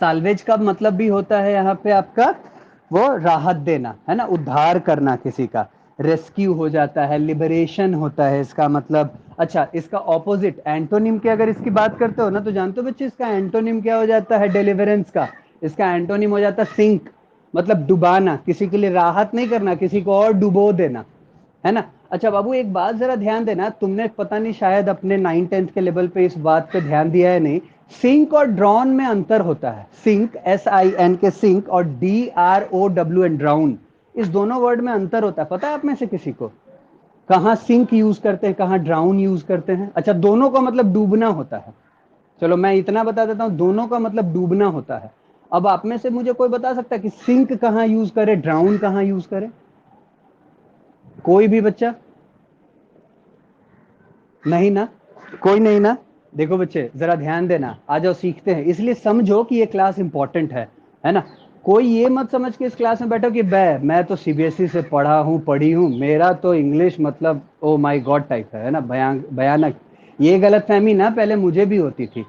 Salvage का मतलब भी होता है यहाँ पे आपका वो राहत देना, है ना, उद्धार करना किसी का, रेस्क्यू हो जाता है, लिबरेशन होता है इसका मतलब। अच्छा, इसका ऑपोजिट एंटोनिम की अगर इसकी बात करते हो ना, तो जानते हो बच्चे इसका एंटोनिम क्या हो जाता है डिलीवरेंस का? इसका एंटोनिम हो जाता है सिंक, मतलब डुबाना, किसी के लिए राहत नहीं करना, किसी को और डुबो देना, है ना। अच्छा बाबू, एक बात जरा ध्यान देना, तुमने पता नहीं शायद अपने 9th 10th के लेवल पे इस बात पे ध्यान दिया है नहीं, सिंक और ड्रॉन में अंतर होता है। सिंक, SIN के सिंक, और DROWN ड्राउन, इस दोनों वर्ड में अंतर होता है। पता है आप में से किसी को कहाँ सिंक यूज करते हैं, कहाँ ड्राउन यूज करते हैं? अच्छा, दोनों का मतलब डूबना होता है। चलो मैं इतना बता देता हूँ, दोनों का मतलब डूबना होता है। अब आप में से मुझे कोई बता सकता है कि सिंक कहाँ यूज करे, ड्राउन कहाँ यूज करे? कोई भी बच्चा? नहीं ना, कोई नहीं ना। देखो बच्चे जरा ध्यान देना, आ जाओ सीखते हैं, इसलिए समझो कि ये क्लास इंपॉर्टेंट है ना। कोई ये मत समझ के इस क्लास में बैठो कि मैं तो CBSE से पढ़ा हूँ, पढ़ी हूँ, मेरा तो इंग्लिश मतलब ओ माय गॉड टाइप है ना, भयानक। ये गलत फहमी ना पहले मुझे भी होती थी,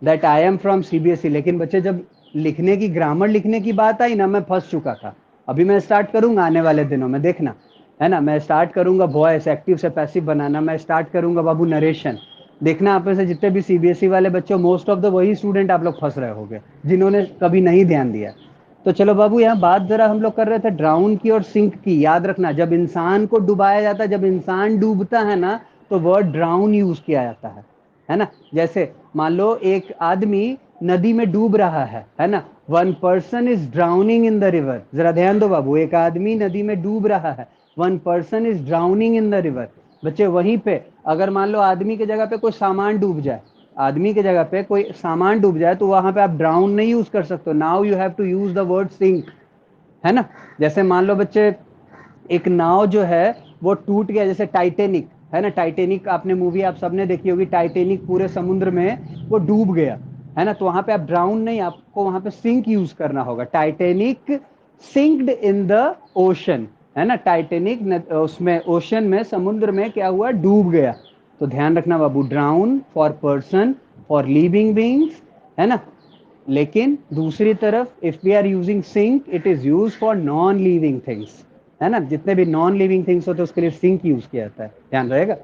that I am from CBSE, लेकिन बच्चे जब लिखने की, ग्रामर लिखने की बात आई ना, मैं फंस चुका था। अभी मैं स्टार्ट करूंगा आने वाले दिनों में, देखना, है ना। मैं स्टार्ट करूंगा वॉइस एक्टिव से पैसिव बनाना, मैं स्टार्ट करूंगा बाबू नरेशन। देखना आप में से जितने भी CBSE वाले बच्चे, मोस्ट ऑफ द वही स्टूडेंट आप लोग फंस रहे होगे जिन्होंने कभी नहीं ध्यान दिया। तो चलो बाबू, यहाँ बात जरा हम लोग कर रहे थे ड्राउन की और सिंक की। याद रखना, जब इंसान को डुबाया जाता है, जब इंसान डूबता है ना, तो वर्ड ड्राउन यूज किया जाता है ना। जैसे मान लो एक आदमी नदी में डूब रहा है ना, one person is drowning in the river. जरा ध्यान दो बाबू, एक आदमी नदी में डूब रहा है, one person is drowning in the river. बच्चे वहीं पे अगर मान लो आदमी की जगह पे कोई सामान डूब जाए, आदमी की जगह पे कोई सामान डूब जाए, तो वहां पे आप ड्राउन नहीं यूज कर सकते, now you have to use the word sync, है ना। जैसे मान लो बच्चे एक नाव जो है वो टूट गया, जैसे टाइटेनिक, है ना। टाइटेनिक आपने मूवी आप सबने देखी होगी, टाइटेनिक पूरे समुद्र में वो डूब गया, है ना। तो वहां पे आप ड्राउन नहीं, आपको वहां पे सिंक यूज करना होगा। Titanic synced in the ocean, है ना। टाइटेनिक उसमें ओशन में, समुद्र में क्या हुआ, डूब गया। तो ध्यान रखना बाबू, drown for person, for living beings, है ना। लेकिन दूसरी तरफ if we are using sink, it is use for non living things, है ना। जितने भी नॉन लिविंग थिंग्स होते हैं उसके लिए सिंक यूज किया जाता है, ध्यान रहेगा।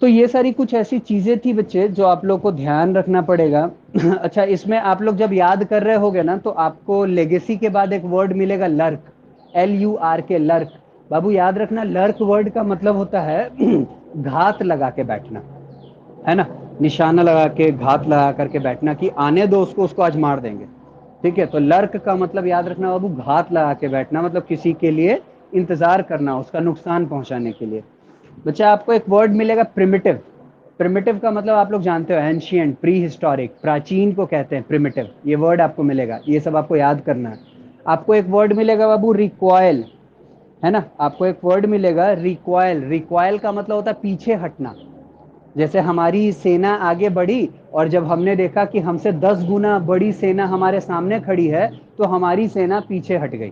तो ये सारी कुछ ऐसी चीजें थी बच्चे जो आप लोग को ध्यान रखना पड़ेगा। अच्छा, इसमें आप लोग जब याद कर रहे होगे ना, तो आपको लेगेसी के बाद एक वर्ड मिलेगा लर्क, LURK, लर्क। बाबू याद रखना, लर्क वर्ड का मतलब होता है घात लगा के बैठना, है ना। निशाना लगा के, घात लगा करके बैठना कि आने दो उसको, उसको आज मार देंगे। ठीक है, तो लर्क का मतलब याद रखना बाबू, घात लगा के बैठना, मतलब किसी के लिए इंतजार करना, उसका नुकसान पहुंचाने के लिए। बच्चा आपको एक वर्ड मिलेगा प्रिमिटिव। प्रिमिटिव का मतलब आप लोग जानते हो, एंशियंट, प्री हिस्टोरिक, प्राचीन को कहते हैं प्रिमिटिव। ये वर्ड आपको मिलेगा, ये सब आपको याद करना है। आपको एक वर्ड मिलेगा बाबू रिक्वायल, है ना। आपको एक वर्ड मिलेगा रिक्वायल। रिक्वायल का मतलब होता है पीछे हटना। जैसे हमारी सेना आगे बढ़ी और जब हमने देखा कि हमसे 10 गुना बड़ी सेना हमारे सामने खड़ी है, तो हमारी सेना पीछे हट गई,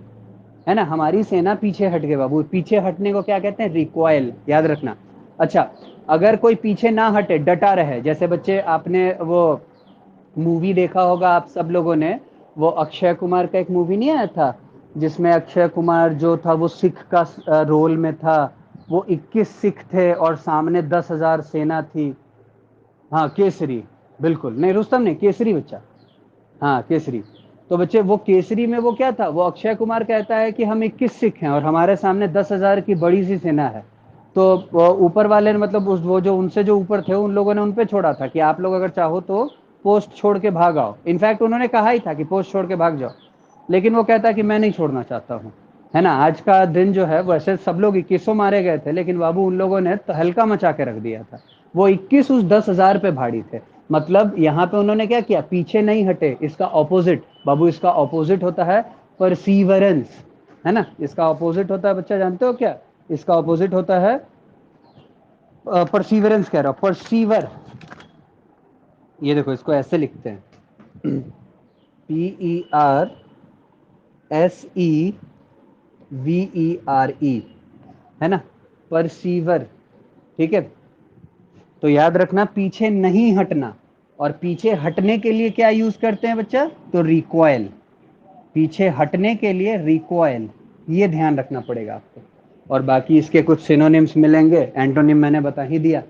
है ना। हमारी सेना पीछे हट गई बाबू, पीछे हटने को क्या कहते हैं, रिक्वाइल, याद रखना। अच्छा, अगर कोई पीछे ना हटे, डटा रहे, जैसे बच्चे आपने वो मूवी देखा होगा आप सब लोगों ने, वो अक्षय कुमार का एक मूवी नहीं आया था, जिसमें अक्षय कुमार जो था वो सिख का रोल में था। वो 21 सिख थे और सामने 10,000 सेना थी। हाँ केसरी, बिल्कुल नहीं, रुस्तम नहीं, केसरी बच्चा। हाँ केसरी। तो बच्चे वो केसरी में वो क्या था, वो अक्षय कुमार कहता है कि हम 21 सिख हैं और हमारे सामने 10,000 की बड़ी सी सेना है। तो वो ऊपर वाले ने, मतलब वो जो उनसे जो ऊपर थे, उन लोगों ने उन पे छोड़ा था कि आप लोग अगर चाहो तो पोस्ट छोड़ के भाग आओ। इनफैक्ट उन्होंने कहा ही था कि पोस्ट छोड़ के भाग जाओ, लेकिन वो कहता है कि मैं नहीं छोड़ना चाहता हूँ, है ना। आज का दिन जो है, वैसे सब लोग 21 मारे गए थे, लेकिन बाबू उन लोगों ने तो हल्का मचा के रख दिया था। वो 21 उस 10,000 पे भारी थे। मतलब यहाँ पे उन्होंने क्या किया, पीछे नहीं हटे। इसका ऑपोजिट बाबू, इसका ऑपोजिट होता है परसीवरेंस, है ना। इसका ऑपोजिट होता है बच्चा, जानते हो क्या? इसका ऑपोजिट होता है परसीवरेंस, कह रहा हूं, परसीवर। ये देखो, इसको ऐसे लिखते हैं, PERSEVERE, है ना, परसीवर। ठीक है, तो याद रखना, पीछे नहीं हटना, और पीछे हटने के लिए क्या यूज करते हैं बच्चा? तो रिकॉइल। पीछे हटने के लिए रिकॉइल, ये ध्यान रखना पड़ेगा आपको। और बाकी इसके कुछ सिनोनिम्स मिलेंगे, एंटोनिम मैंने बता ही दिया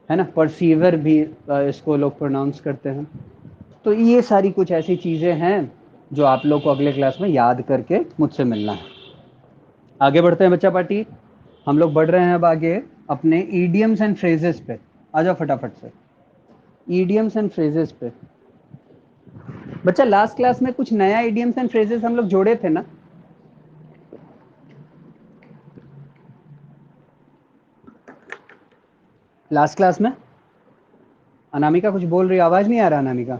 है ना। परसीवर भी इसको लोग प्रोनाउंस करते हैं। तो ये सारी कुछ ऐसी चीजें हैं जो आप लोग को अगले क्लास में याद करके मुझसे मिलना है। आगे बढ़ते हैं बच्चा पार्टी। हम लोग बढ़ रहे हैं अब आगे अपने ईडियम्स एंड फ्रेजेस पे। आ जाओ फटाफट से ईडियम्स एंड फ्रेजेस पे। बच्चा लास्ट क्लास में कुछ नया ईडियम्स एंड फ्रेजेस हम लोग जोड़े थे ना? लास्ट क्लास में अनामिका कुछ बोल रही, आवाज नहीं आ रहा अनामिका?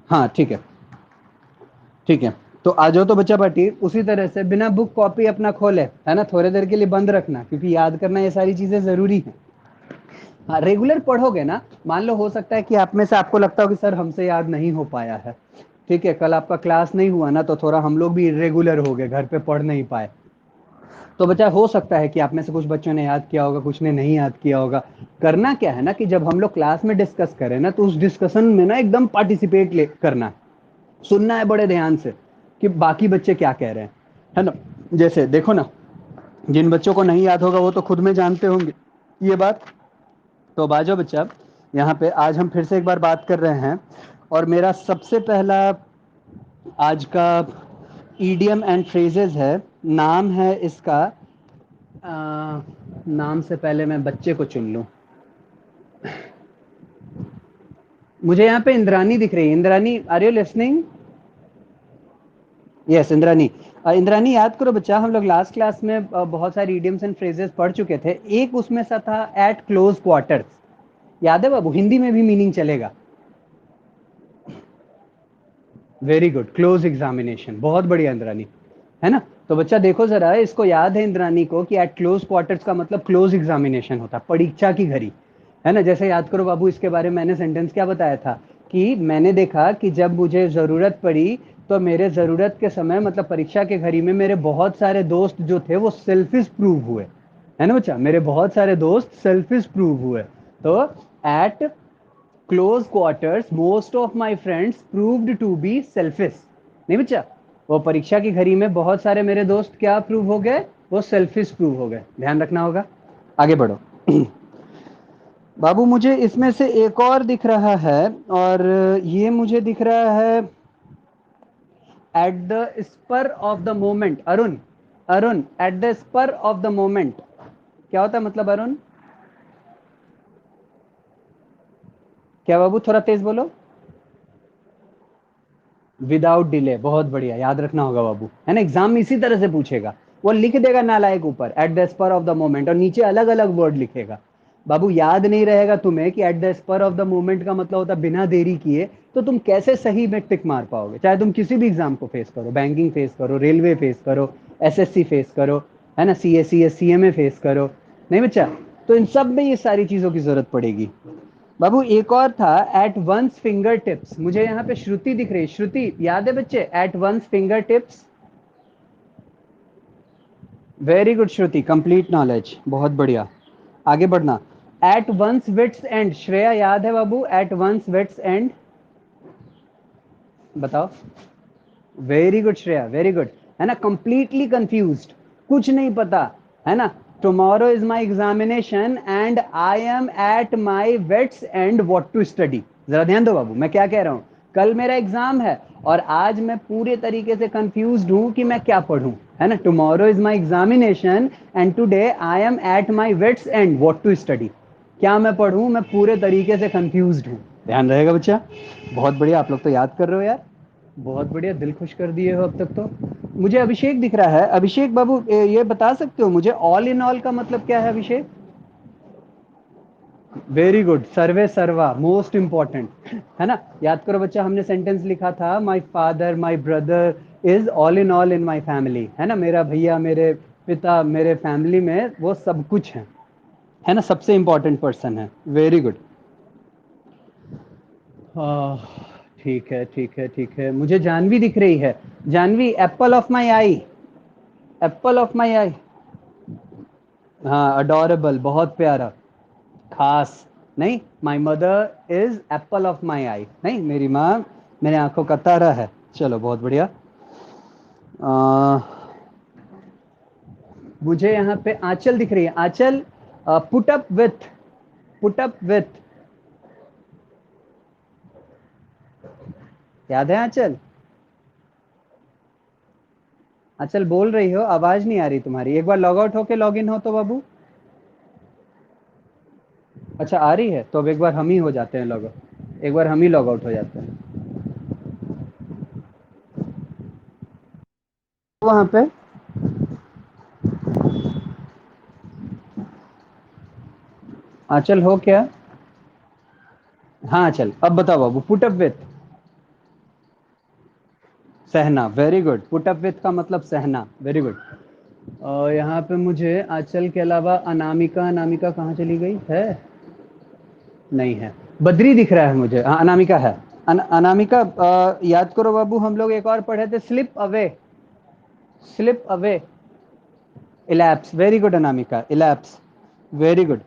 हाँ ठीक है, ठीक है। तो आ जाओ तो बच्चा पार्टी उसी तरह से बिना बुक कॉपी अपना खोले, है ना, थोड़ी देर के लिए बंद रखना, क्योंकि याद करना ये सारी चीजें जरूरी है। हाँ रेगुलर पढ़ोगे ना, मान लो हो सकता है कि आप में से आपको लगता हो कि सर हमसे याद नहीं हो पाया है, ठीक है, कल आपका क्लास नहीं हुआ ना, तो थोड़ा हम लोग भी इरेगुलर हो गए, घर पे पढ़ नहीं पाए। तो बच्चा हो सकता है कि आप में से कुछ बच्चों ने याद किया होगा, कुछ ने नहीं याद किया होगा। करना क्या है ना कि जब हम लोग क्लास में डिस्कस करें ना, तो उस डिस्कशन में ना एकदम पार्टिसिपेट ले करना है, सुनना है बड़े ध्यान से कि बाकी बच्चे क्या कह रहे हैं, है ना। जैसे देखो ना, जिन बच्चों को नहीं याद होगा वो तो खुद में जानते होंगे ये बात। तो बाजो बच्चा, यहाँ पे आज हम फिर से एक बार बात कर रहे हैं, और मेरा सबसे पहला आज का ईडियम एंड फ्रेजेस है, नाम है इसका नाम से पहले मैं बच्चे को चुन लूं। मुझे यहाँ पे इंद्रानी दिख रही है। Indrani, are you listening? Yes Indrani. Indrani याद करो बच्चा, हम लोग लास्ट क्लास में बहुत सारे इडियम्स एंड फ्रेजेस पढ़ चुके थे। एक उसमें सा था एट क्लोज क्वार्टर्स, याद है बाबू? हिंदी में भी मीनिंग चलेगा। वेरी गुड, क्लोज एग्जामिनेशन, बहुत बढ़िया इंद्रानी, है ना। तो बच्चा देखो जरा, इसको याद है इंद्रानी को कि एट क्लोज क्वार्टर्स का मतलब क्लोज एग्जामिनेशन होता है, परीक्षा की घड़ी, है ना। जैसे याद करो बाबू, इसके बारे में मैंने सेंटेंस क्या बताया था कि मैंने देखा कि जब मुझे जरूरत पड़ी तो मेरे जरूरत के समय, मतलब परीक्षा के घड़ी में, मेरे बहुत सारे दोस्त जो थे वो सेल्फिश प्रूव हुए, है ना बच्चा, मेरे बहुत सारे दोस्त सेल्फिश प्रूव हुए। तो at close quarters most of my friends proved to be selfish. नहीं बच्चा, वो परीक्षा की घड़ी में बहुत सारे मेरे दोस्त क्या प्रूव हो गए? वो सेल्फिश प्रूव हो गए, ध्यान रखना होगा। आगे बढ़ो बाबू, मुझे इसमें से एक और दिख रहा है, और ये मुझे दिख रहा है at the spur of the moment. Arun, Arun, at the spur of the moment क्या होता है मतलब अरुण? क्या बाबू, थोड़ा तेज बोलो। विदाउट डिले, बहुत बढ़िया, याद रखना होगा बाबू, है ना। एग्जाम में इसी तरह से पूछेगा, वो लिख देगा नालायक ऊपर at the spur of the moment, और नीचे अलग अलग वर्ड लिखेगा। बाबू याद नहीं रहेगा तुम्हें कि at the spur of the moment का मतलब होता है बिना देरी किए, तो तुम कैसे सही में टिक मार पाओगे? चाहे तुम किसी भी एग्जाम को फेस करो, बैंकिंग फेस करो, रेलवे फेस करो, एसएससी फेस करो, है ना, सीएससीएस सीएमए फेस करो, नहीं बच्चा? तो इन सब में ये सारी चीजों की जरूरत पड़ेगी। बाबू एक और था एट वंस फिंगर टिप्स, मुझे यहाँ पे श्रुति दिख रही, श्रुति याद है बच्चे? At once finger tips, very good Shruti, complete knowledge, बहुत बढ़िया। आगे बढ़ना, at once wits end, Shreya याद है बाबू? एट वंस विट्स एंड, बताओ। Very good Shreya, very good, है ना। कंप्लीटली कंफ्यूज्ड, कुछ नहीं पता, है ना। Tomorrow is my examination and I am at my wits end what to study. जरा ध्यान दो बाबू, मैं क्या कह रहा हूं? कल मेरा एग्जाम है और आज मैं पूरे तरीके से कंफ्यूज्ड हूं कि मैं क्या पढ़ूं, है ना। Tomorrow is my examination and today I am at my wits end what to to. क्या मैं पढ़ूं? मैं पूरे तरीके से कंफ्यूज्ड हूं। ध्यान रहेगा बच्चा, बहुत बढ़िया, आप लोग तो याद कर रहे हो यार, बहुत बढ़िया, दिल खुश कर दिए हो अब तक तो। मुझे अभिषेक दिख रहा है। अभिषेक बाबू ये बता सकते हो मुझे ऑल इन ऑल का मतलब क्या है अभिषेक? वेरी गुड, सर्वे सर्वा, मोस्ट इंपॉर्टेंट, है ना। याद करो बच्चा, हमने सेंटेंस लिखा था my father my brother is all in my family, है ना। मेरा भैया, मेरे पिता, मेरे फैमिली में वो सब कुछ है ना, सबसे इंपॉर्टेंट पर्सन है। Very good. आह, ठीक है ठीक है ठीक है, मुझे जानवी दिख रही है। Janvi, apple of my eye, apple of my eye, हाँ अडोरेबल, बहुत प्यारा, खास, नहीं, my mother is apple of my eye, नहीं, मेरी माँ मेरे आंखों का तारा है। चलो बहुत बढ़िया। अ, मुझे यहाँ पे आंचल दिख रही है, Anchal. Put up with, put up with, याद है आंचल? आंचल बोल रही हो, आवाज नहीं आ रही तुम्हारी। एक बार लॉग आउट होके लॉग इन हो तो बाबू। अच्छा आ रही है, तो अब एक बार हम ही हो जाते हैं लॉग आउट, एक बार हम ही लॉग आउट हो जाते हैं वहां पे। आंचल हो क्या? हाँ चल, अब बताओ बाबू, पुट अप विथ। सहना, very good. Put up with का मतलब सहना, वेरी गुड। और यहाँ पे मुझे आंचल के अलावा अनामिका, अनामिका कहाँ चली गई है? नहीं है। बद्री दिख रहा है मुझे, हाँ अनामिका है। अनामिका, याद करो बाबू, हम लोग एक और पढ़े थे, slip away, slip away, elapse, very good Anamika, elapse, very good.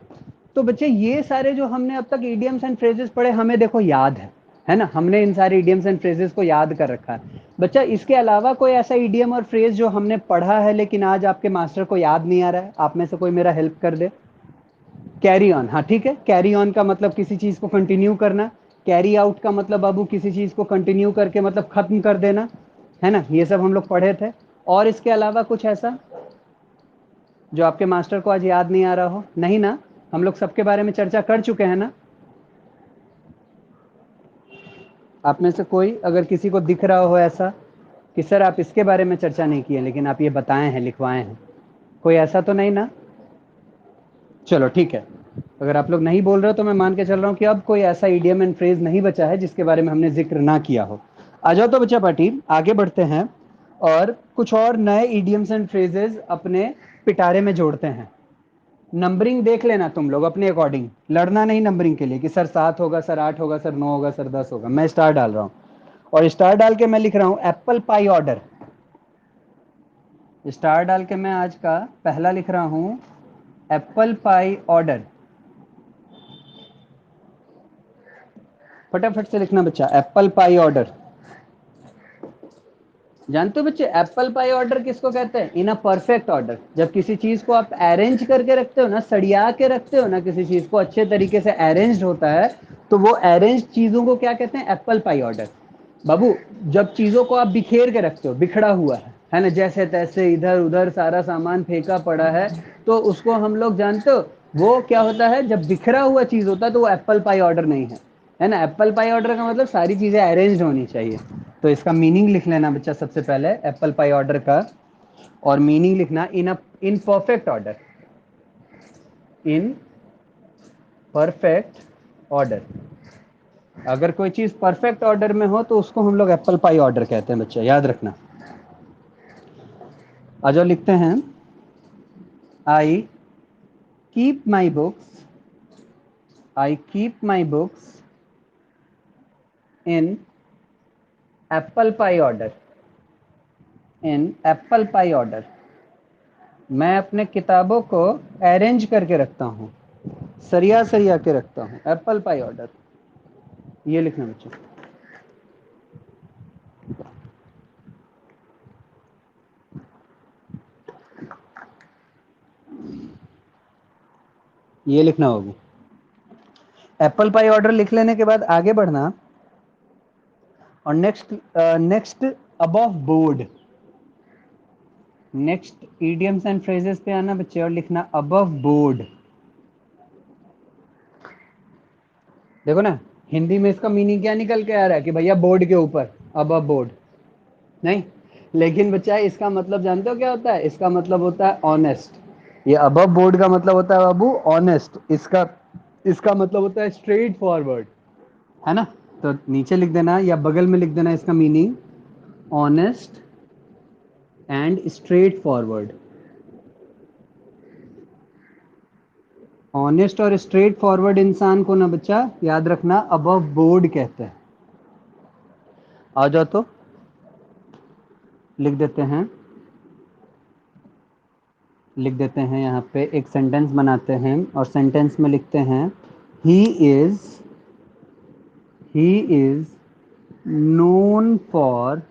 तो बच्चे ये सारे जो हमने अब तक इडियम्स एंड फ्रेजेस पढ़े, हमें देखो याद है ना, हमने इन सारे इडियम्स एंड फ्रेजेस को याद कर रखा है। बच्चा इसके अलावा कोई ऐसा इडियम और फ्रेज जो हमने पढ़ा है लेकिन आज आपके मास्टर को याद नहीं आ रहा है, आप में से कोई मेरा हेल्प कर दे। कैरी ऑन, हाँ ठीक है, कैरी ऑन का मतलब किसी चीज को कंटिन्यू करना। कैरी आउट का मतलब बाबू किसी चीज को कंटिन्यू करके मतलब खत्म कर देना, है ना, ये सब हम लोग पढ़े थे। और इसके अलावा कुछ ऐसा जो आपके मास्टर को आज याद नहीं आ रहा हो? नहीं ना, हम लोग सबके बारे में चर्चा कर चुके हैं ना। आप में से कोई अगर किसी को दिख रहा हो ऐसा कि सर आप इसके बारे में चर्चा नहीं किए लेकिन आप ये बताए हैं, लिखवाए हैं, कोई ऐसा तो नहीं ना? चलो ठीक है, अगर आप लोग नहीं बोल रहे हो तो मैं मान के चल रहा हूँ कि अब कोई ऐसा इडियम एंड फ्रेज नहीं बचा है जिसके बारे में हमने जिक्र ना किया हो। आ जाओ तो बच्चा पार्टी, आगे बढ़ते हैं और कुछ और नए इडियम्स एंड फ्रेजेस अपने पिटारे में जोड़ते हैं। नंबरिंग देख लेना तुम लोग अपने अकॉर्डिंग, लड़ना नहीं नंबरिंग के लिए कि सर 7 होगा, सर 8 होगा, सर 9 होगा, सर 10 होगा। मैं स्टार डाल रहा हूँ और स्टार डाल के मैं लिख रहा हूँ एप्पल पाई ऑर्डर। स्टार डाल के मैं आज का पहला लिख रहा हूँ एप्पल पाई ऑर्डर। फटाफट से लिखना बच्चा, एप्पल पाई ऑर्डर। जानते हो बच्चे एप्पल पाई ऑर्डर किसको कहते हैं? इन अ परफेक्ट ऑर्डर। जब किसी चीज को आप अरेंज करके रखते हो ना, सड़िया के रखते हो ना, किसी चीज को अच्छे तरीके से अरेंज होता है, तो वो अरेंज चीजों को क्या कहते हैं? Apple pie order. बाबू, जब चीजों को आप बिखेर के रखते हो, बिखड़ा हुआ है ना, जैसे तैसे इधर उधर सारा सामान फेंका पड़ा है, तो उसको हम लोग जानते हो वो क्या होता है? जब बिखरा हुआ चीज होता है तो वो एप्पल पाई ऑर्डर नहीं है ना। एप्पल पाई ऑर्डर का मतलब सारी चीजें अरेंज होनी चाहिए। तो इसका मीनिंग लिख लेना बच्चा सबसे पहले एप्पल पाई ऑर्डर का। और मीनिंग लिखना in perfect order, in perfect order. अगर कोई चीज परफेक्ट ऑर्डर में हो तो उसको हम लोग एप्पल पाई ऑर्डर कहते हैं बच्चा, याद रखना। आ जाओ लिखते हैं, I keep my books, I keep my books in apple pie order, in apple pie order. मैं अपने किताबों को अरेंज करके रखता हूँ, सरिया सरिया के रखता हूँ, एप्पल पाई ऑर्डर। ये लिखना बच्चों, ये लिखना होगी। एप्पल पाई ऑर्डर लिख लेने के बाद आगे बढ़ना और next, next above board, next idioms and phrases पे आना बच्चे और लिखना अबव बोर्ड। देखो ना, हिंदी में इसका मीनिंग क्या निकल के आ रहा है कि भैया बोर्ड के ऊपर, अबव बोर्ड। नहीं, लेकिन बच्चा इसका मतलब जानते हो क्या होता है? इसका मतलब होता है ऑनेस्ट। ये अबव बोर्ड का मतलब होता है बाबू ऑनेस्ट। इसका इसका मतलब होता है स्ट्रेट फॉरवर्ड, है ना। तो नीचे लिख देना या बगल में लिख देना इसका meaning, honest and straight forward. Honest और स्ट्रेट फॉरवर्ड इंसान को ना बच्चा याद रखना अबव बोर्ड कहते हैं। आ जाओ तो लिख देते हैं, लिख देते हैं यहाँ पे एक सेंटेंस बनाते हैं और सेंटेंस में लिखते हैं he is he is known for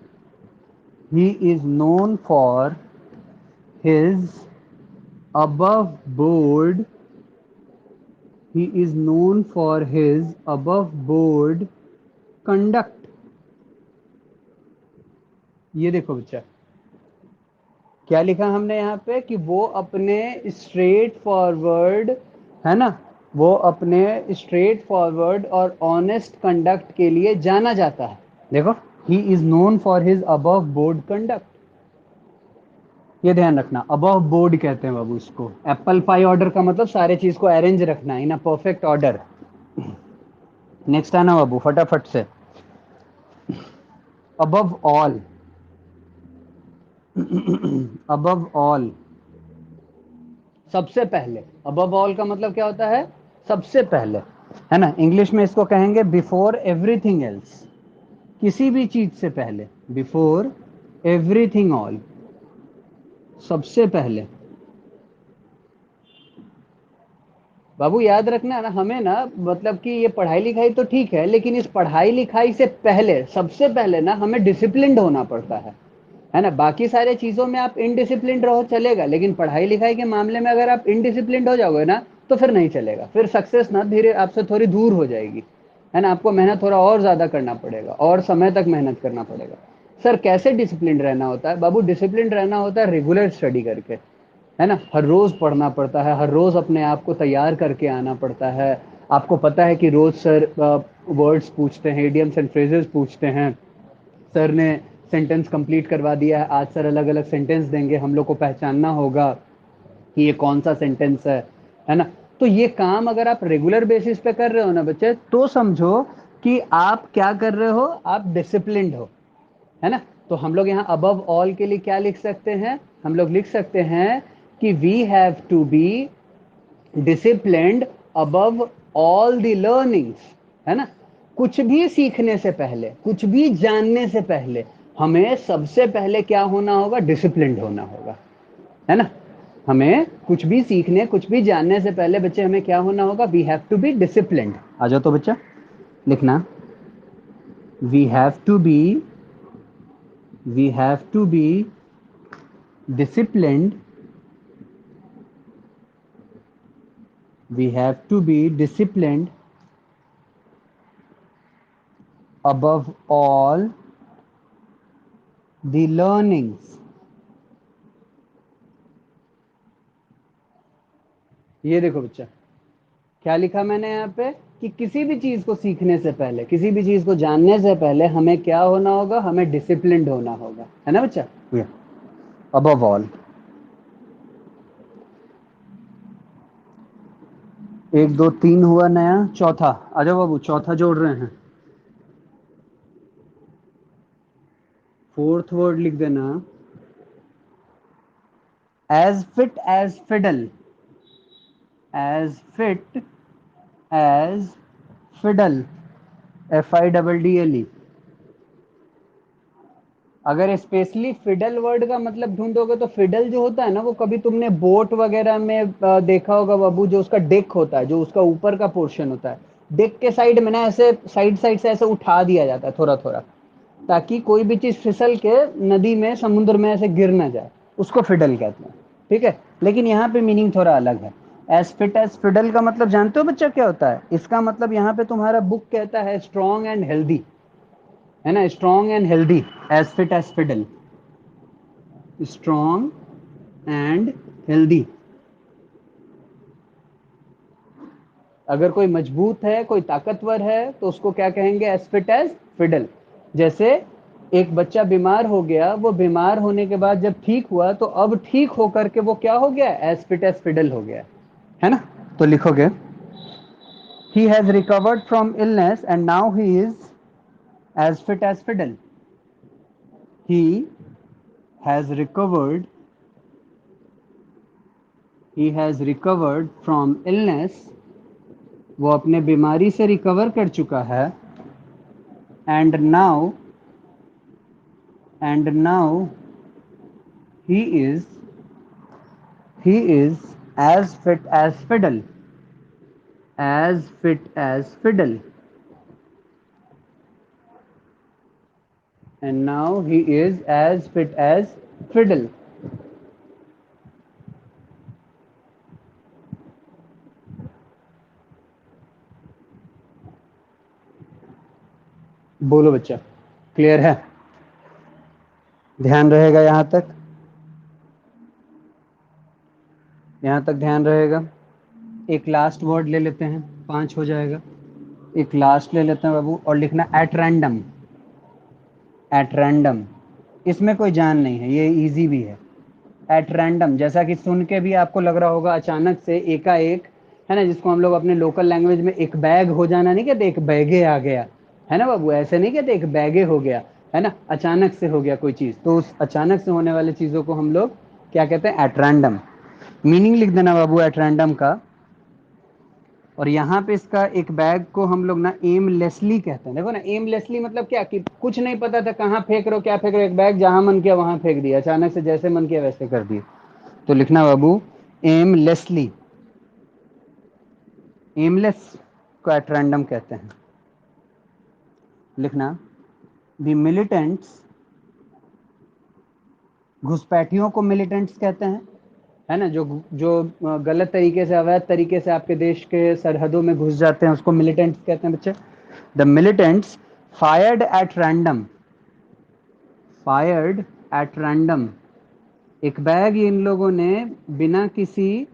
he is known for his above board he is known for his above board conduct। ये देखो बच्चा, क्या लिखा हमने यहाँ पे कि वो अपने स्ट्रेट फॉरवर्ड, है ना, वो अपने स्ट्रेट फॉरवर्ड और ऑनेस्ट कंडक्ट के लिए जाना जाता है। देखो, he is known for his above board conduct. ये ध्यान रखना, अबव बोर्ड कहते हैं बाबू इसको। एप्पल पाई ऑर्डर का मतलब सारे चीज को अरेंज रखना इन अ परफेक्ट ऑर्डर। नेक्स्ट आना बाबू फटाफट से। अबव ऑल, अबव ऑल, सबसे पहले। अबव ऑल का मतलब क्या होता है? सबसे पहले, है ना। इंग्लिश में इसको कहेंगे बिफोर एवरीथिंग एल्स, किसी भी चीज से पहले। बिफोर एवरीथिंग ऑल, सबसे पहले। बाबू याद रखना ना, हमें ना, मतलब कि ये पढ़ाई लिखाई तो ठीक है, लेकिन इस पढ़ाई लिखाई से पहले, सबसे पहले ना, हमें डिसिप्लिन्ड होना पड़ता है ना। बाकी सारे चीजों में आप इनडिसिप्लिन्ड रहो चलेगा, लेकिन पढ़ाई लिखाई के मामले में अगर आप इनडिसिप्लिन्ड हो जाओगे ना, तो फिर नहीं चलेगा। फिर सक्सेस ना धीरे आपसे थोड़ी दूर हो जाएगी, है ना। आपको मेहनत थोड़ा और ज्यादा करना पड़ेगा और समय तक मेहनत करना पड़ेगा। सर कैसे डिसिप्लिन रहना होता है? बाबू डिसिप्लिन रहना होता है रेगुलर स्टडी करके, है ना। हर रोज पढ़ना पड़ता है, हर रोज अपने आप को तैयार करके आना पड़ता है। आपको पता है कि रोज सर वर्ड्स पूछते हैं, इडियम्स एंड फ्रेजेस पूछते हैं। सर ने सेंटेंस कंप्लीट करवा दिया है, आज सर अलग अलग सेंटेंस देंगे, हम लोग को पहचानना होगा कि ये कौन सा सेंटेंस है ना। तो ये काम अगर आप रेगुलर बेसिस पे कर रहे हो ना बच्चे, तो समझो कि आप क्या कर रहे हो, आप डिसिप्लिन्ड हो, है ना। तो हम लोग यहाँ अबव ऑल के लिए क्या लिख सकते हैं? हम लोग लिख सकते हैं कि we have to be disciplined above all the learnings, है ना। कुछ भी सीखने से पहले, कुछ भी जानने से पहले, हमें सबसे पहले क्या होना होगा? डिसिप्लिन्ड होना होगा, है ना। हमें कुछ भी सीखने, कुछ भी जानने से पहले बच्चे हमें क्या होना होगा? We have to be disciplined. आ जाओ तो बच्चा लिखना, we have to be, we have to be disciplined, we have to be disciplined above all the learnings। ये देखो बच्चा, क्या लिखा मैंने यहाँ पे कि किसी भी चीज को सीखने से पहले, किसी भी चीज को जानने से पहले हमें क्या होना होगा? हमें डिसिप्लिन्ड होना होगा, है ना बच्चा। Above all. एक दो तीन हुआ नया, चौथा आ जाओ बाबू, चौथा जोड़ रहे हैं। फोर्थ वर्ड लिख देना, as fit as fiddle. As fit as fiddle, FIDDLE। अगर स्पेशली फिडल वर्ड का मतलब ढूंढोगे तो फिडल जो होता है ना, वो कभी तुमने बोट वगैरह में देखा होगा बाबू, जो उसका डेक होता है, जो उसका ऊपर का पोर्शन होता है, डेक के साइड में ना ऐसे साइड साइड से ऐसे उठा दिया जाता है थोड़ा थोड़ा, ताकि कोई भी चीज फिसल के नदी में, समुद्र में ऐसे गिर ना जाए, उसको फिडल कहते हैं। ठीक है, लेकिन यहाँ पे मीनिंग थोड़ा अलग है। एज फिट एज फिडल का मतलब जानते हो बच्चा क्या होता है? इसका मतलब यहाँ पे तुम्हारा बुक कहता है स्ट्रॉन्ग एंड हेल्दी, है ना। Strong and healthy, as fit as fiddle, strong and healthy. अगर कोई मजबूत है, कोई ताकतवर है, तो उसको क्या कहेंगे? As fit as fiddle. जैसे एक बच्चा बीमार हो गया, वो बीमार होने के बाद जब ठीक हुआ, तो अब ठीक होकर के वो क्या हो गया? एज फिट एज फिडल हो गया, है ना। तो लिखोगे, he has recovered from illness and now he is as fit as fiddle. He has recovered, he has recovered from illness, वो अपने बीमारी से रिकवर कर चुका है। And now, and now he is, he is as fit as fiddle, as fit as fiddle, and now he is as fit as fiddle. बोलो बच्चा, clear है? ध्यान रहेगा यहां तक? यहां तक ध्यान रहेगा? एक लास्ट वर्ड ले लेते हैं, 5 हो जाएगा। एक लास्ट ले लेते हैं बाबू, और लिखना एट रैंडम। एट रैंडम, इसमें कोई जान नहीं है, ये इजी भी है। एट रैंडम, जैसा कि सुन के भी आपको लग रहा होगा अचानक से एकाएक, है ना, जिसको हम लोग अपने लोकल लैंग्वेज में एक बैग हो जाना नहीं कहते, एक बैगे आ गया, है ना बाबू, ऐसे नहीं कहते एक बैगे हो गया, है ना, अचानक से हो गया कोई चीज, तो उस अचानक से होने वाली चीजों को हम लोग क्या कहते हैं? At random. मीनिंग लिख देना बाबू एट रैंडम का। और यहाँ पे इसका एक बैग को हम लोग ना एमलेसली कहते हैं। देखो ना, एमलेसली मतलब क्या, कि कुछ नहीं पता था कहाँ फेंक रहे हो, क्या फेंक रहे हो, एक बैग जहां मन किया वहां फेंक दिया, अचानक से जैसे मन किया वैसे कर दिया। तो लिखना बाबू एमलेसली। एमलेस को एट रैंडम कहते हैं। लिखना द मिलिटेंट्स, घुसपैठियों को मिलिटेंट्स कहते हैं, है ना, जो जो गलत तरीके से, अवैध तरीके से आपके देश के सरहदों में घुस जाते हैं, उसको मिलिटेंट्स कहते हैं बच्चे। The militants fired at random. Fired at random, एक बैग इन लोगों ने बिना किसी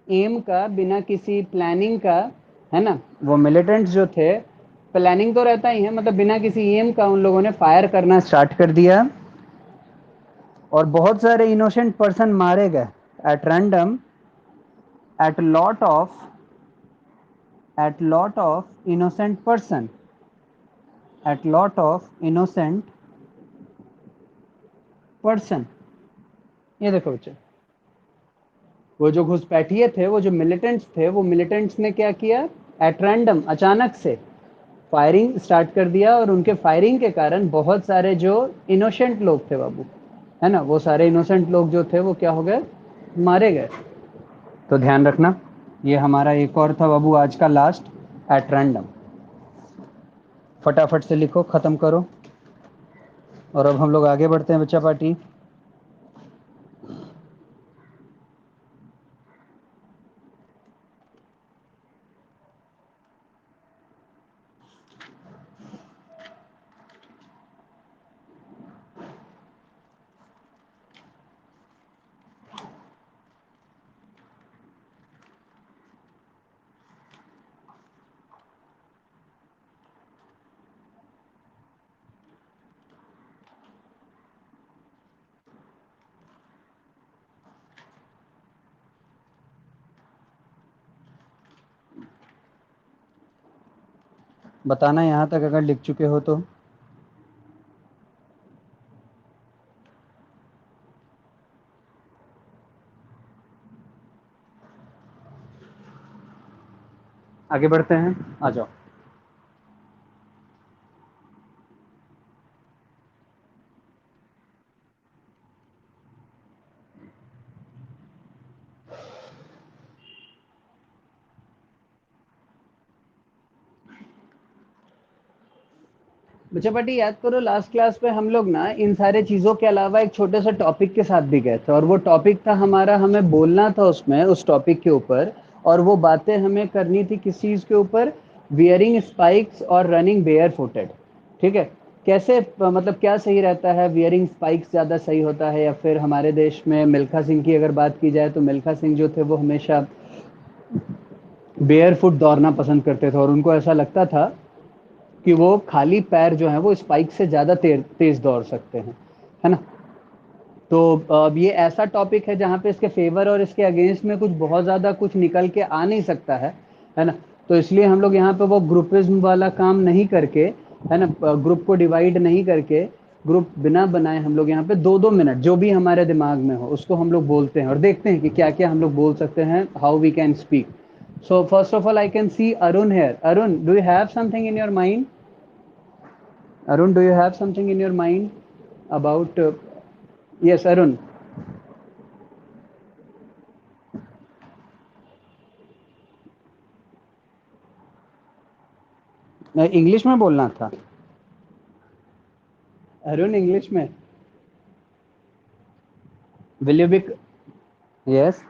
एम का, बिना किसी प्लानिंग का, है ना, वो मिलिटेंट्स जो थे, प्लानिंग तो रहता ही है, मतलब बिना किसी एम का उन लोगों ने फायर करना स्टार्ट कर दिया, और बहुत सारे इनोसेंट पर्सन मारे गए at random, at lot of innocent person, at lot of innocent person. ये देखो बच्चे, वो जो घुसपैठिए थे, वो जो मिलिटेंट्स थे, वो मिलिटेंट्स ने क्या किया? एट रैंडम, अचानक से फायरिंग स्टार्ट कर दिया, और उनके फायरिंग के कारण बहुत सारे जो इनोसेंट लोग थे बाबू, है ना, वो सारे इनोसेंट लोग जो थे वो क्या हो गए? मारे गए। तो ध्यान रखना, ये हमारा एक और था बाबू आज का लास्ट, एट रैंडम। फटाफट से लिखो, खत्म करो। और अब हम लोग आगे बढ़ते हैं बच्चा पार्टी। बताना यहाँ तक अगर लिख चुके हो तो। आगे बढ़ते हैं, आ जाओ। बच्चा पार्टी याद करो, लास्ट क्लास में हम लोग ना इन सारे चीजों के अलावा एक छोटे से टॉपिक के साथ भी गए थे, और वो टॉपिक था हमारा, हमें बोलना था उसमें, उस टॉपिक के ऊपर, और वो बातें हमें करनी थी किस चीज के ऊपर? वियरिंग स्पाइक्स और रनिंग बेयर फुटेड। ठीक है, कैसे मतलब क्या सही रहता है? वियरिंग स्पाइक्स ज्यादा सही होता है, या फिर हमारे देश में मिल्खा सिंह की अगर बात की जाए, तो मिल्खा सिंह जो थे वो हमेशा बेयर फुट दौड़ना पसंद करते थे, और उनको ऐसा लगता था कि वो खाली पैर जो है वो स्पाइक से ज्यादा तेज दौड़ सकते हैं, है ना। तो अब ये ऐसा टॉपिक है जहाँ पे इसके फेवर और इसके अगेंस्ट में कुछ बहुत ज्यादा कुछ निकल के आ नहीं सकता है ना। तो इसलिए हम लोग यहाँ पे वो ग्रुपिज्म वाला काम नहीं करके, है ना, ग्रुप को डिवाइड नहीं करके, ग्रुप बिना बनाए हम लोग यहाँ पे 2-2 मिनट जो भी हमारे दिमाग में हो उसको हम लोग बोलते हैं, और देखते हैं कि क्या क्या हम लोग बोल सकते हैं, how we can speak. So first of all I can see Arun here. Arun, do you have something in your mind? Arun, do you have something in your mind about? Yes, Arun. English में बोलना था। Arun English में। Will you be? Yes.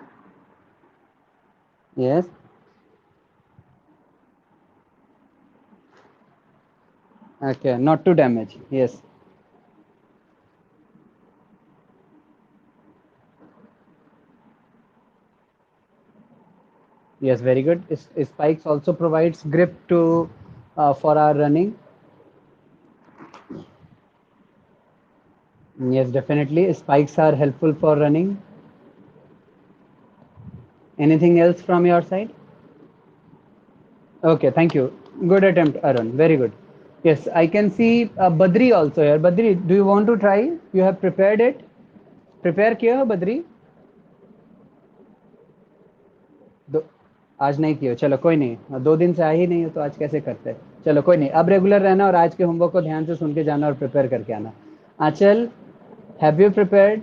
Yes. Okay, not to damage. Yes. Yes, very good. Spikes also provides grip to for our running. Yes, definitely. Spikes are helpful for running. Anything else from your side? Okay, thank you. Good attempt, Arun. Very good. Yes, I can see Badri also here. Badri, do you want to try? You have prepared it? Prepare किया हो बद्री? दो, आज नहीं किया, चलो कोई नहीं, 2 दिन से आ ही नहीं हो तो आज कैसे करते हैं? चलो कोई नहीं, अब रेगुलर रहना और आज के होमवर्क को ध्यान से सुन के जाना और प्रिपेयर करके आना। Anchal, have you prepared?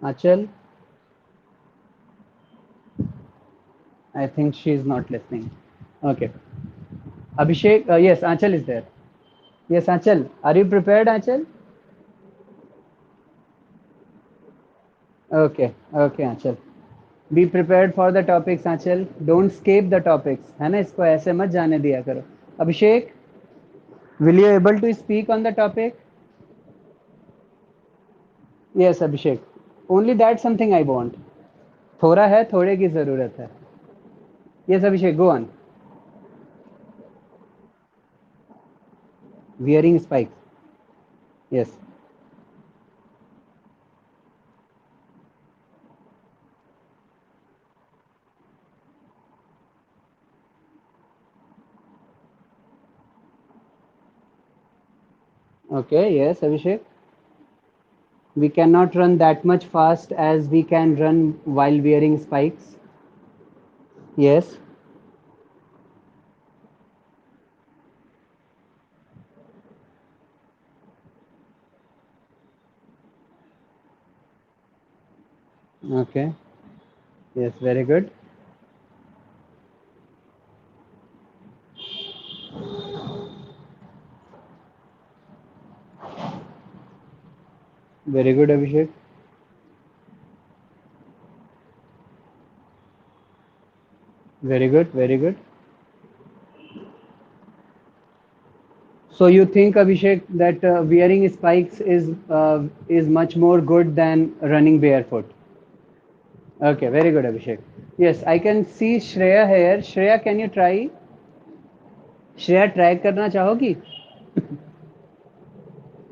Anchal, I think she is not listening. Okay. Abhishek, yes, Anchal is there. Yes, Anchal. Are you prepared, Anchal? Okay, okay, Anchal. Be prepared for the topics, Anchal. Don't skip the topics. है ना, इसको ऐसे मत जाने दिया करो. Abhishek, will you able to speak on the topic? Yes, Abhishek. Only that something I want. थोड़ा है, थोड़े की जरूरत है. Yes, Abhishek, go on. Wearing spikes. Yes. Okay, yes, Abhishek. We cannot run that much fast as we can run while wearing spikes. Yes. Okay. Yes, very good. Very good, Abhishek. Very good, very good. So you think, Abhishek, that wearing spikes is much more good than running barefoot? Okay, very good, Abhishek. Yes, I can see Shreya here. Shreya, can you try? Shreya try करना चाहोगी?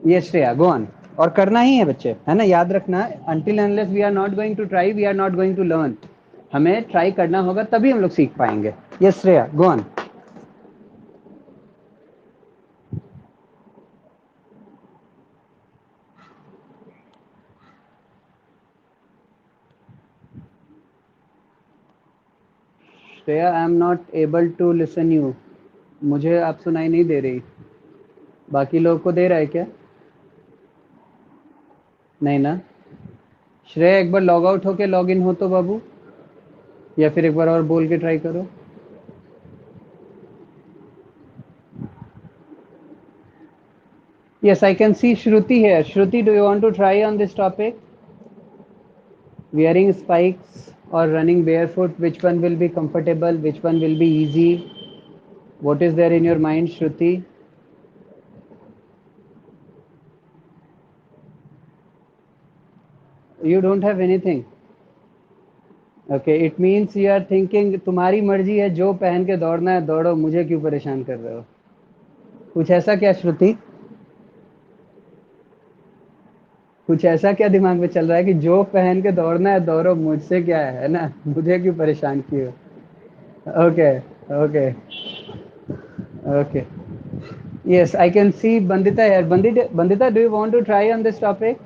ये Shreya, go on. और करना ही है बच्चे, है ना, याद रखना, until unless we are not going to try, we are not going to learn. हमें ट्राई करना होगा तभी हम लोग सीख पाएंगे। Yes Shreya, go on. Shreya, I am not able to listen you. मुझे आप सुनाई नहीं दे रही। बाकी लोग को दे रहा है क्या? नहीं ना। श्रेया, एक बार लॉग आउट होके लॉग इन हो तो बाबू, या फिर एक बार और बोल के ट्राई करो। Yes, I can see Shruti here. Shruti, do you want to try on this topic? Wearing spikes or running barefoot, which one will be comfortable? Which one will be easy? What is there in your mind, Shruti? You don't have anything. Okay, it means you are thinking तुम्हारी मर्जी है, जो पहन के दौड़ना है दौड़ो, मुझे क्यों परेशान कर रहे हो? कुछ ऐसा क्या श्रुति? कुछ ऐसा क्या दिमाग में चल रहा है कि जो पहन के दौड़ना है दौड़ो, मुझसे क्या है ना, मुझे क्यों परेशान किए हो? Okay. Okay. Okay. Yes, I can see Bandita here. Bandita, do you want to try on this topic?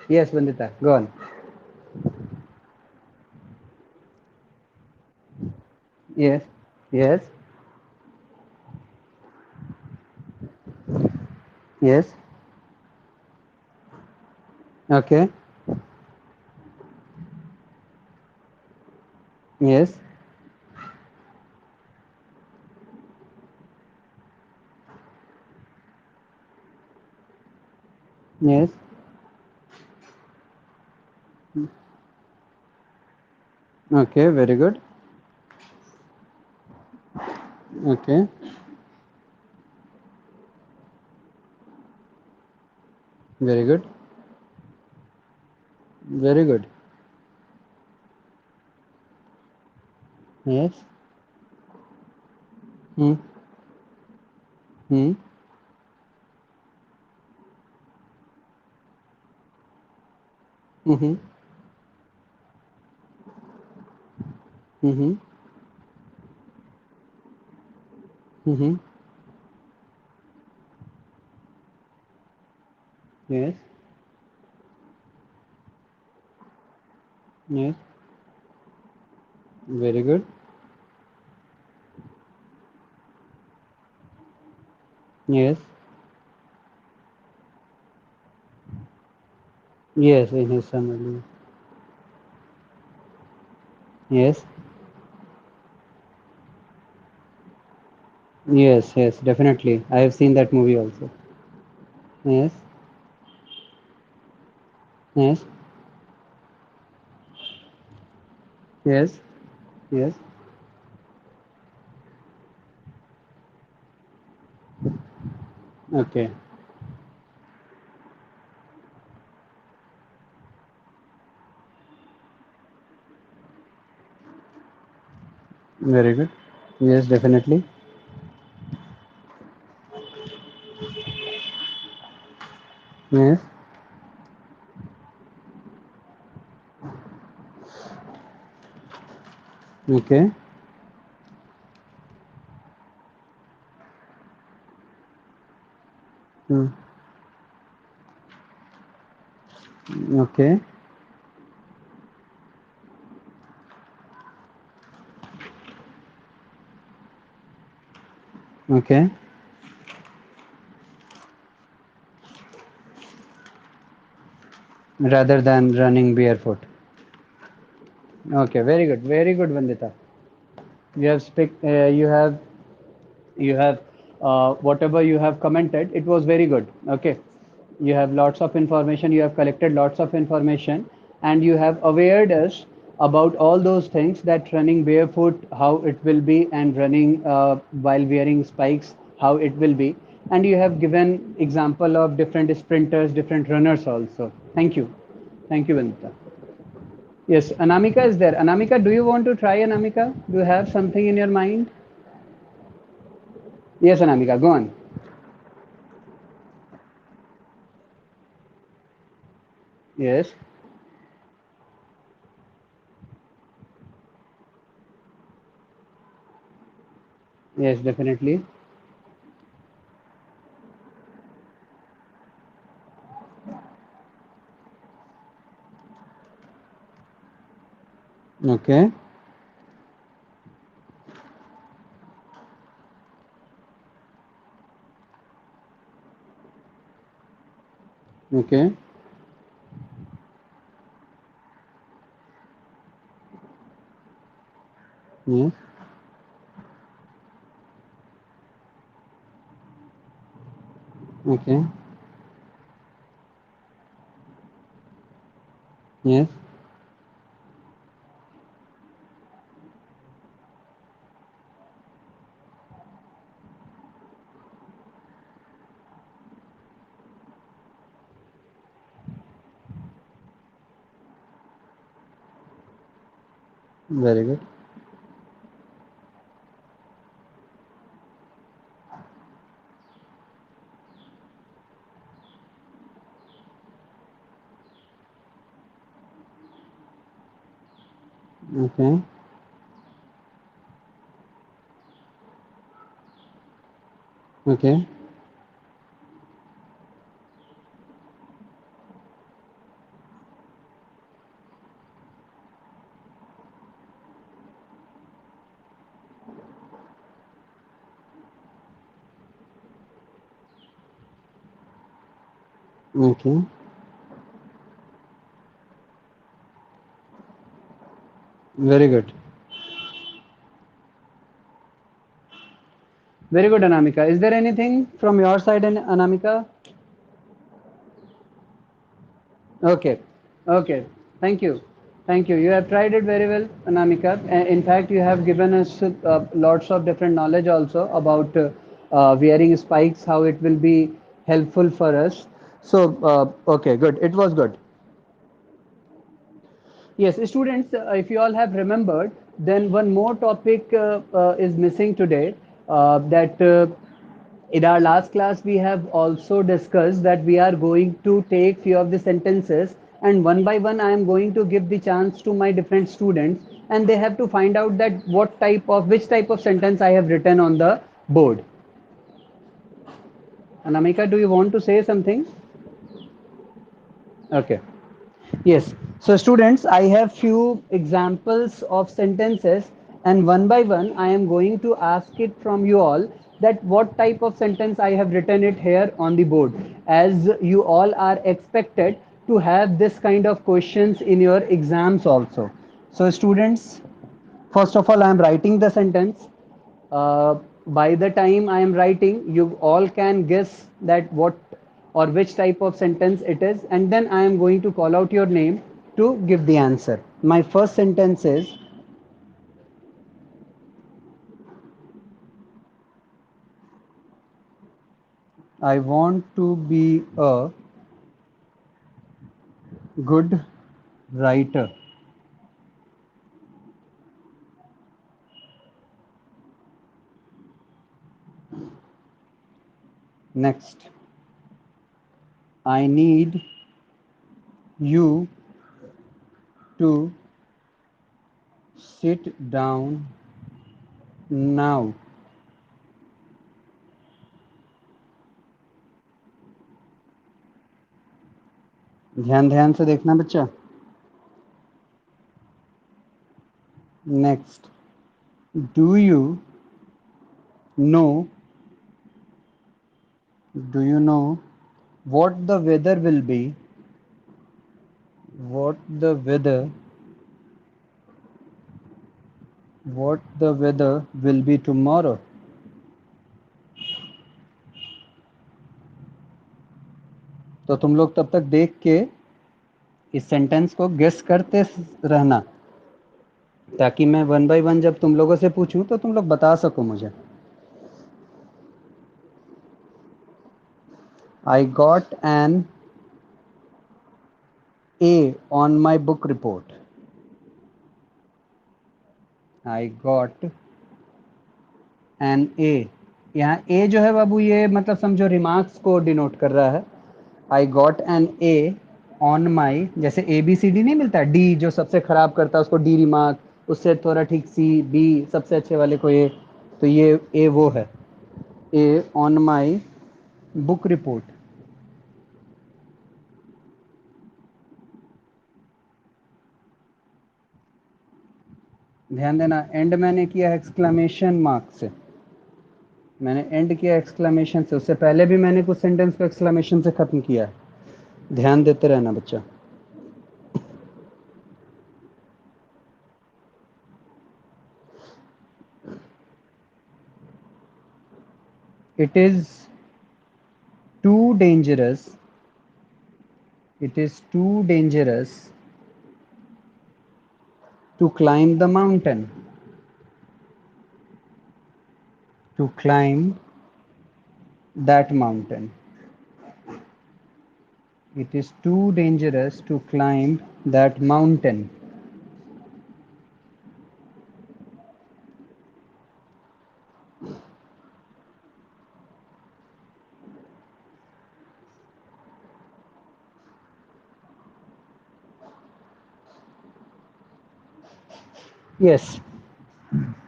Yes, Bandita, go on. Yes, yes, yes. Okay, Yes. Yes. Okay, very good. Okay, very good. Very good. Yes. Hmm. Hmm. Mm-hmm. Mm-hmm. Mm-hmm. Yes. Yes. Very good. Yes. Yes, in his family. Yes. Yes, yes, definitely. I have seen that movie also. Yes. Yes. Yes. Yes. Okay. Very good. Yes, definitely. Yes. Okay. Hmm. Okay. Okay. Rather than running barefoot. Okay. Very good. Very good, Vandita. You have you have whatever you have commented, it was very good. Okay, you have lots of information, you have collected lots of information, and you have awared us about all those things, that running barefoot how it will be, and running while wearing spikes how it will be. And you have given example of different sprinters, different runners also. Thank you. Thank you, Vanita. Yes, Anamika is there. Anamika, do you want to try? Anamika, do you have something in your mind? Yes, Anamika, go on. Yes. Yes, definitely. Okay. Okay. Yes. Okay. Yes. Very good. Okay. Okay. Okay. Very good. Very good, Anamika. Is there anything from your side, Anamika? Okay, okay. Thank you. Thank you. You have tried it very well, Anamika. In fact, you have given us lots of different knowledge also about wearing spikes, how it will be helpful for us. So, okay, good. It was good. Yes, students, if you all have remembered, then one more topic is missing today. That In our last class, we have also discussed that we are going to take few of the sentences, and one by one, I am going to give the chance to my different students, and they have to find out that which type of sentence I have written on the board. Anamika, do you want to say something? Okay. Yes. So students, I have few examples of sentences, and one by one I am going to ask it from you all that what type of sentence I have written it here on the board, as you all are expected to have this kind of questions in your exams also. So students, first of all, I am writing the sentence. By the time I am writing, you all can guess that what or which type of sentence it is, and then I am going to call out your name to give the answer. My first sentence is, I want to be a good writer. Next, I need you to sit down now. ध्यान ध्यान से देखना बच्चा. Next, do you know do you know what the weather will be? What the weather what the weather will be tomorrow? तो तुम लोग तब तक देख के इस सेंटेंस को गेस करते रहना, ताकि मैं वन बाय वन जब तुम लोगों से पूछूं तो तुम लोग बता सको मुझे. I got an A on my book report. I got an A. यहाँ ए जो है बाबू, ये मतलब समझो रिमार्क्स को डिनोट कर रहा है. I got an A on my, जैसे ए बी सी डी नहीं मिलता, डी जो सबसे खराब करता है उसको डी रिमार्क, उससे थोड़ा ठीक सी, बी सबसे अच्छे वाले को ए, तो ये ए वो है. ए ऑन माई बुक रिपोर्ट. ध्यान देना, एंड मैंने किया एक्सक्लेमेशन मार्क से. मैंने एंड किया एक्सक्लेमेशन से, उससे पहले भी मैंने कुछ सेंटेंस को एक्सक्लेमेशन से खत्म किया है. ध्यान देते रहना बच्चा. It is too dangerous. It is too dangerous to climb the mountain. To climb that mountain. It is too dangerous to climb that mountain. Yes.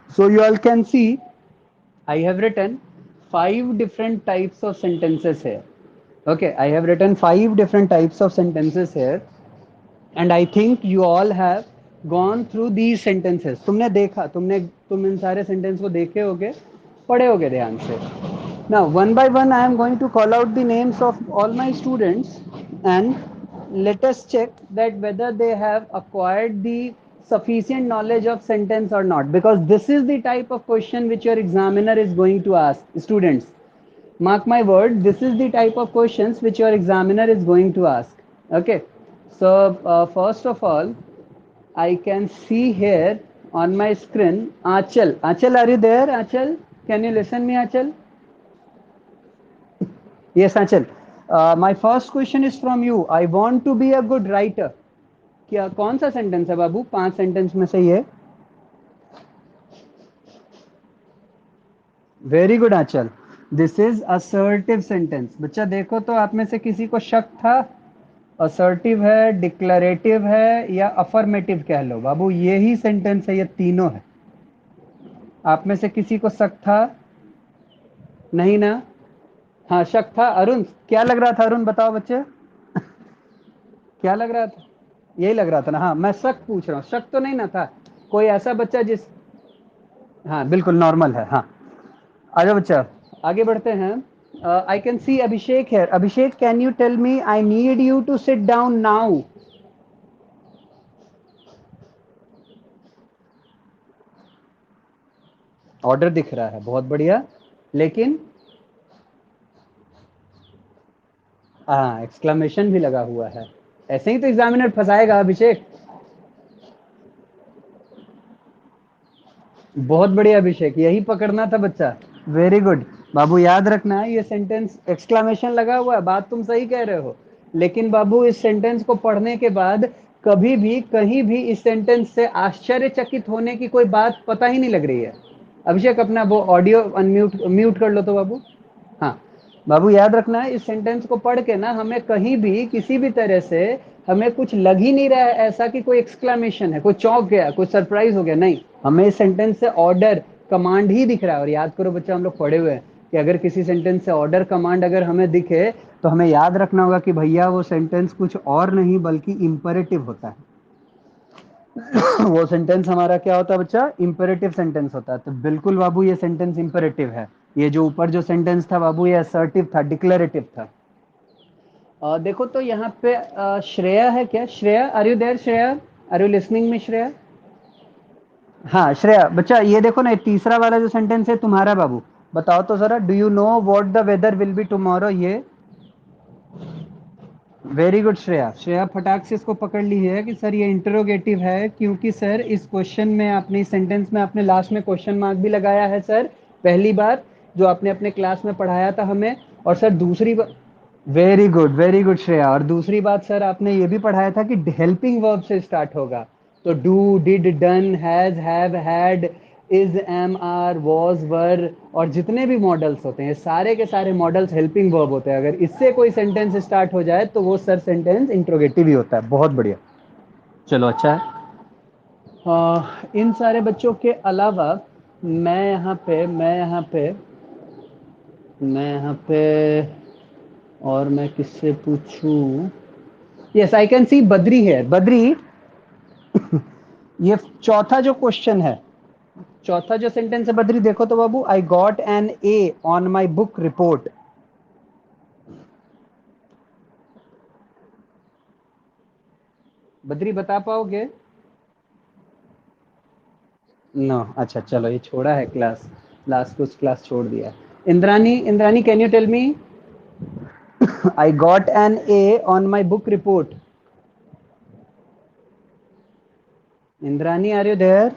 So you all can see I have written 5 different types of sentences here. Okay, I have written 5 different types of sentences here, and I think you all have gone through these sentences. तुमने देखा, तुम इन सारे sentence को देखे होगे, पढ़े होगे ध्यान से. Now, one by one, I am going to call out the names of all my students, and let us check that whether they have acquired the sufficient knowledge of sentence or not, because this is the type of question which your examiner is going to ask. Students, mark my word, this is the type of questions which your examiner is going to ask. Okay, so first of all, I can see here on my screen Achal. Achal, are you there? Achal, can you listen me, Achal? Yes, Achal. My first question is from you. I want to be a good writer. क्या कौन सा sentence है बाबू? 5 sentence में से ये. Very good Aanchal. This is assertive sentence. बच्चा देखो तो आप में से किसी को शक था? असर्टिव है, डिक्लरेटिव है या अफर्मेटिव कह लो बाबू, ये ही सेंटेंस है, ये तीनों है. आप में से किसी को शक था? नहीं ना? हाँ शक था. अरुण, क्या लग रहा था? अरुण बताओ बच्चे, क्या लग रहा था? यही लग रहा था ना? हाँ, मैं शक पूछ रहा हूँ, शक तो नहीं ना था? कोई ऐसा बच्चा जिस, हाँ बिल्कुल नॉर्मल है. हाँ, आजा बच्चा, आगे बढ़ते हैं. आई कैन सी अभिषेक है. Abhishek, can you tell me, I need you to sit down now. Order दिख रहा है, बहुत बढ़िया. लेकिन हाँ, एक्सक्लेमेशन भी लगा हुआ है. ऐसे ही तो एग्जामिनर फंसाएगा अभिषेक. बहुत बढ़िया अभिषेक, यही पकड़ना था बच्चा. वेरी गुड बाबू, याद रखना है ये सेंटेंस एक्सक्लेमेशन लगा हुआ है. बात तुम सही कह रहे हो, लेकिन बाबू इस सेंटेंस को पढ़ने के बाद कभी भी कहीं भी इस सेंटेंस से आश्चर्यचकित होने की कोई बात पता ही नहीं लग रही है. अभिषेक, अपना वो ऑडियो अनम्यूट म्यूट कर लो तो बाबू. हाँ बाबू, याद रखना है इस सेंटेंस को पढ़ के ना हमें कहीं भी किसी भी तरह से हमें कुछ लग ही नहीं रहा है ऐसा कि कोई एक्सक्लेमेशन है, कोई चौंक गया, कोई सरप्राइज हो गया. नहीं, हमें इस सेंटेंस से ऑर्डर कमांड ही दिख रहा है. और याद करो बच्चा, हम लोग पढ़े हुए हैं कि अगर किसी सेंटेंस से ऑर्डर कमांड अगर हमें दिखे तो हमें याद रखना होगा कि भैया वो सेंटेंस कुछ और नहीं बल्कि इंपेरेटिव होता है. वो सेंटेंस हमारा क्या होता है बच्चा? इंपेरेटिव सेंटेंस होता है. तो बिल्कुल बाबू, ये सेंटेंस इंपेरेटिव है. ये जो ऊपर जो सेंटेंस था बाबू, ये असर्टिव था, डिक्लेरेटिव था. देखो तो यहाँ पे श्रेया है क्या? Shreya, are you there? Shreya, are you listening me Shreya? हाँ श्रेया बच्चा, ये देखो ना, ये तीसरा वाला जो सेंटेंस है तुम्हारा बाबू, बताओ तो जरा. Do you know what the weather will be tomorrow? ये वेरी गुड श्रेया. श्रेया फटाक से इसको पकड़ ली है कि सर ये इंटरोगेटिव है, क्योंकि सर इस क्वेश्चन में आपने, इस सेंटेंस में आपने लास्ट में क्वेश्चन मार्क भी लगाया है सर, पहली बार जो आपने अपने क्लास में पढ़ाया था हमें. और सर दूसरी बात, वेरी गुड श्रेया. और दूसरी बात सर, आपने ये भी पढ़ाया था कि हेल्पिंग वर्ब से स्टार्ट होगा. तो do, did, done, has, have, had, is, am, are, was, were, और जितने भी मॉडल्स होते हैं सारे के सारे मॉडल्स हेल्पिंग वर्ब होते हैं. अगर इससे कोई सेंटेंस स्टार्ट हो जाए तो वो सर सेंटेंस इंट्रोगेटिव ही होता है. बहुत बढ़िया, चलो अच्छा है. इन सारे बच्चों के अलावा मैं यहाँ पे और मैं किससे पूछूं? यस, आई कैन सी बद्री है. बद्री, ये चौथा जो क्वेश्चन है, चौथा जो सेंटेंस है बद्री, देखो तो बाबू. I got an A on my book report. Badri बता पाओगे? नो, अच्छा चलो, ये छोड़ा है क्लास, लास्ट कुछ क्लास छोड़ दिया. Indrani, Indrani, can you tell me, I got an A on my book report. Indrani, are you there?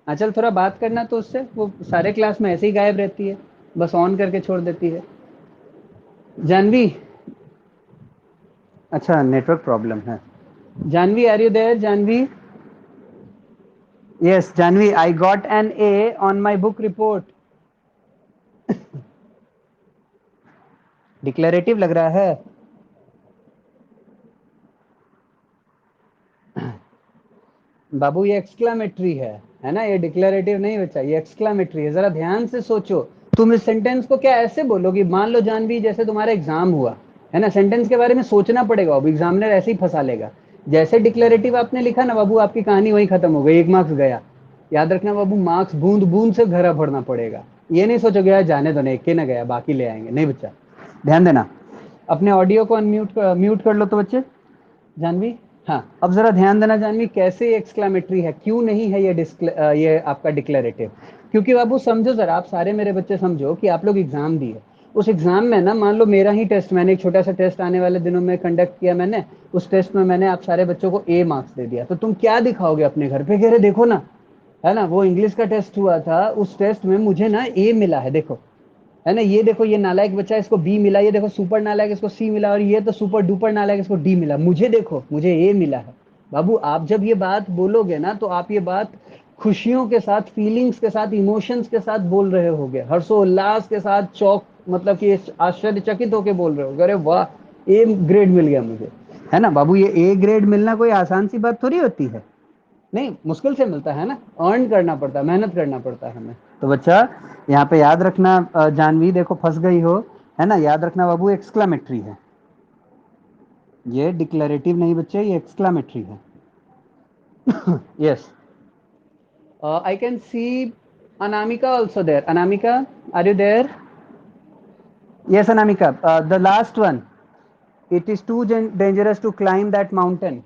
चल थोड़ा बात करना तो उससे, वो सारे क्लास में ऐसे ही गायब रहती है, बस ऑन करके छोड़ देती है. जानवी, अच्छा नेटवर्क प्रॉब्लम है. Janvi, are you there? Janvi, yes Janvi, I got an A on my book report. Declarative लग रहा है. बाबू ये एक्सक्लामेटरी है ना? ये डिक्लेरेटिव नहीं बच्चा, ये एक्सक्लामेटरी है. जरा ध्यान से सोचो. तुम इस सेंटेंस को क्या ऐसे बोलोगी? मान लो जानवी, जैसे तुम्हारा एग्जाम हुआ है ना, सेंटेंस के बारे में सोचना पड़ेगा. अब एग्जामिनर ऐसे ही फंसा लेगा. जैसे डिक्लेरेटिव आपने लिखा ना बाबू, आपकी कहानी वही खत्म हो गई, 1 मार्क्स गया. याद रखना बाबू, मार्क्स बूंद बूंद से भरा भरना पड़ेगा. ये नहीं सोचोगे यार जाने दो, एक के ना गया, बाकी ले आएंगे. नहीं बच्चा, ध्यान देना. अपने ऑडियो को अनम्यूट म्यूट कर लो तो बच्चे. जानवी, हाँ, अब जरा ध्यान देना जानवी, कैसे एक्सक्लेमेटरी है, क्यों नहीं है ये आपका डिक्लेरेटिव। क्योंकि बाबू समझो जरा, आप सारे मेरे बच्चे समझो कि आप लोग एग्जाम दिए, उस एग्जाम में ना, मान लो मेरा ही टेस्ट, मैंने एक छोटा सा टेस्ट आने वाले दिनों में कंडक्ट किया मैंने, उस टेस्ट में मैंने आप सारे बच्चों को ए मार्क्स दे दिया, तो तुम क्या दिखाओगे अपने घर पे, कह रहे देखो ना, है ना, वो इंग्लिश का टेस्ट हुआ था, उस टेस्ट में मुझे ना ए मिला है, देखो, है ना, ये देखो, ये नालायक बच्चा इसको बी मिला, ये देखो सुपर नालायक इसको सी मिला, और ये तो सुपर डुपर नालायक इसको डी मिला, मुझे देखो मुझे ए मिला है। बाबू आप जब ये बात बोलोगे ना, तो आप ये बात खुशियों के साथ, फीलिंग्स के साथ, इमोशंस के साथ बोल रहे होगे, हर्षोल्लास के साथ, चौक मतलब कि आश्चर्यचकित होके बोल रहे हो, अरे वाह ए ग्रेड मिल गया मुझे, है ना बाबू, ये ए ग्रेड मिलना कोई आसान सी बात थोड़ी होती है, नहीं, मुश्किल से मिलता है ना, अर्न करना पड़ता है, मेहनत करना पड़ता है हमें। तो बच्चा यहाँ पे याद रखना, जानवी देखो फंस गई हो, है ना, याद रखना बाबू, एक्सक्लामेटरी है, ये डिक्लेरेटिव नहीं बच्चे, ये एक्सक्लामेटरी है। Yes, I can see Anamika also there, Anamika are you there? Yes Anamika, the last one, it is too dangerous to climb that mountain.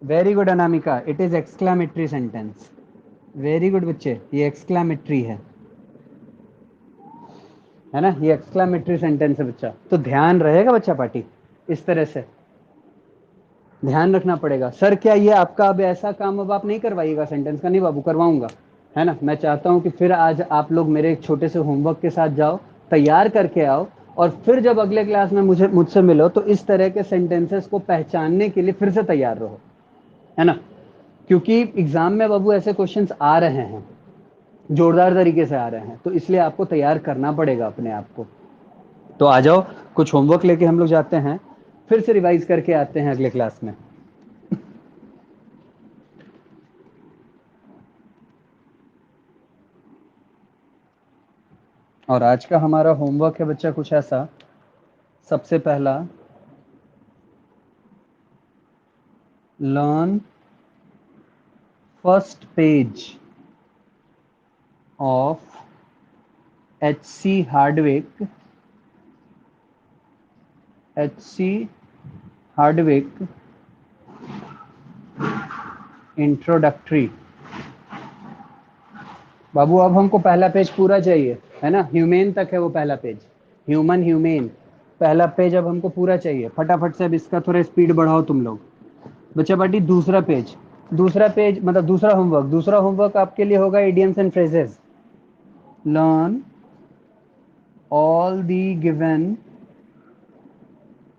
Very good Anamika, it is exclamatory sentence. Very good बच्चे, ये exclamatory है ना, ये exclamatory sentence है बच्चा, तो ध्यान रहेगा बच्चा पार्टी, इस तरह से ध्यान रखना पड़ेगा। सर क्या ये आपका अब ऐसा काम अब आप नहीं करवाइएगा सेंटेंस का? नहीं बाबू, करवाऊंगा, है ना, मैं चाहता हूं कि फिर आज आप लोग मेरे एक छोटे से होमवर्क के साथ जाओ, तैयार करके आओ, और फिर जब अगले क्लास में मुझसे मिलो, तो इस तरह के सेंटेंसेस को पहचानने के लिए फिर से तैयार रहो, है ना, क्योंकि एग्जाम में बाबू ऐसे क्वेश्चंस आ रहे हैं, जोरदार तरीके से आ रहे हैं, तो इसलिए आपको तैयार करना पड़ेगा अपने आप को। तो आ जाओ, कुछ होमवर्क लेके हम लोग जाते हैं, फिर से रिवाइज करके आते हैं अगले क्लास में। और आज का हमारा होमवर्क है बच्चा कुछ ऐसा, सबसे पहला, learn first page of H C Hardwick introductory. बाबू अब हमको पहला पेज पूरा चाहिए, है ना, ह्यूमेन तक है वो पहला पेज, ह्यूमेन पहला पेज अब हमको पूरा चाहिए, फटाफट से अब इसका थोड़ा स्पीड बढ़ाओ तुम लोग। बच्चा पार्टी दूसरा पेज मतलब दूसरा होमवर्क आपके लिए होगा idioms and phrases. Learn all the given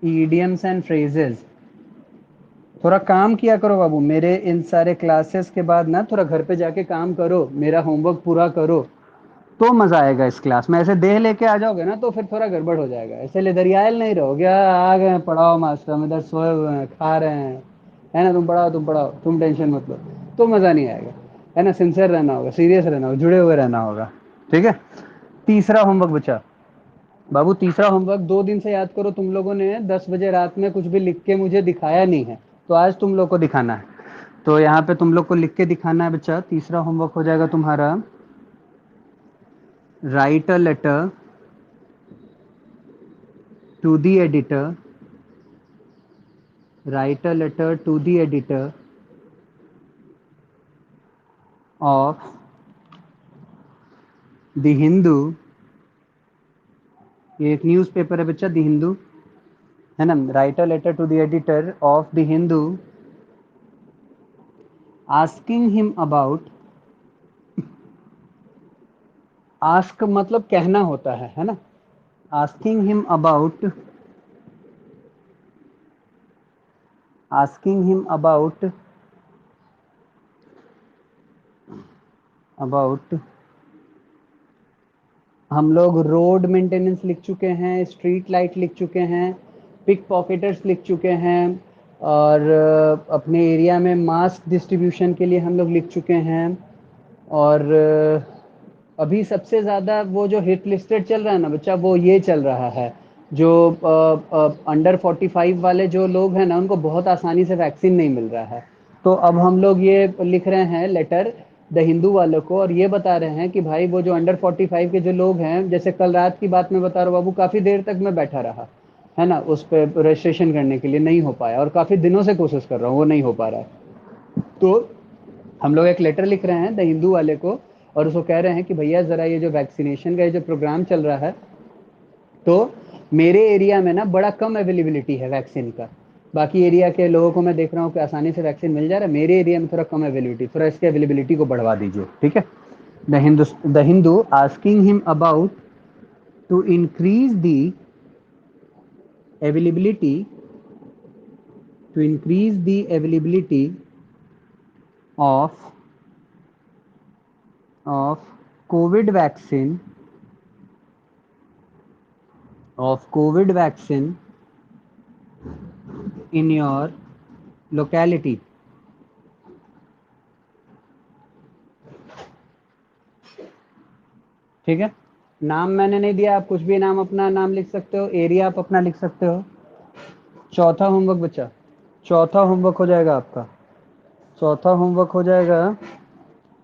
idioms and phrases। थोड़ा काम किया करो बाबू, मेरे इन सारे क्लासेस के बाद ना थोड़ा घर पे जाके काम करो, मेरा होमवर्क पूरा करो, तो मजा आएगा इस क्लास में। ऐसे देह लेके आ जाओगे ना तो फिर थोड़ा गड़बड़ हो जाएगा, ऐसे लेदरियाल नहीं रहोगे, आ गए पढ़ाओ मास्टर, हम इधर सोए हुए हैं, खा रहे हैं, है ना, तुम पढ़ाओ, तुम टेंशन मत लो, तो मजा नहीं आएगा, है ना, सिंसियर रहना होगा, सीरियस रहना होगा, जुड़े हुए रहना होगा, ठीक है। तीसरा होमवर्क बचा बाबू, तीसरा होमवर्क 2 दिन से याद करो, तुम लोगों ने 10 बजे रात में कुछ भी लिख के मुझे दिखाया नहीं है, तो आज तुम लोग को दिखाना है, तो यहाँ पे तुम लोग को लिख के दिखाना है बच्चा। तीसरा होमवर्क हो जाएगा तुम्हारा, write a letter to the editor, write a letter to the editor of the Hindu। ये एक न्यूज़पेपर है बच्चा, द हिंदू, है ना, write a letter to the editor of the Hindu asking him about, ask मतलब कहना होता है ना, asking him about, asking him about about हम लोग रोड मेंटेनेंस लिख चुके हैं, स्ट्रीट लाइट लिख चुके हैं, पिक पॉकेटर्स लिख चुके हैं, और अपने एरिया में मास्क डिस्ट्रीब्यूशन के लिए हम लोग लिख चुके हैं, और अभी सबसे ज़्यादा वो जो हिट लिस्टेड चल रहा है ना बच्चा, वो ये चल रहा है, जो अंडर 45 वाले जो लोग हैं ना, उनको बहुत आसानी से वैक्सीन नहीं मिल रहा है, तो अब हम लोग ये लिख रहे हैं लेटर द हिंदू वालों को, और ये बता रहे हैं कि भाई वो जो अंडर 45 के जो लोग हैं, जैसे कल रात की बात मैं बता रहा हूँ बाबू, काफ़ी देर तक मैं बैठा रहा, है ना, उस पे रजिस्ट्रेशन करने के लिए नहीं हो पाया, और काफ़ी दिनों से कोशिश कर रहा हूँ, वो नहीं हो पा रहा है। तो हम लोग एक लेटर लिख रहे हैं द हिंदू वाले को, और उसको कह रहे हैं कि भैया ज़रा ये जो वैक्सीनेशन का ये जो प्रोग्राम चल रहा है, तो मेरे एरिया में ना बड़ा कम अवेलेबिलिटी है वैक्सीन का। बाकी एरिया के लोगों को मैं देख रहा हूँ कि आसानी से वैक्सीन मिल जा रहा है, मेरे एरिया में थोड़ा कम अवेलेबिलिटी, थोड़ा इसके अवेलेबिलिटी को बढ़वा दीजिए, ठीक है। The Hindu asking him about to increase the availability to increase the availability of of covid vaccine in your locality। ठीक है, नाम मैंने नहीं दिया, आप कुछ भी नाम, अपना नाम लिख सकते हो, एरिया आप अपना लिख सकते हो। चौथा होमवर्क बच्चा, चौथा होमवर्क हो जाएगा आपका, चौथा होमवर्क हो जाएगा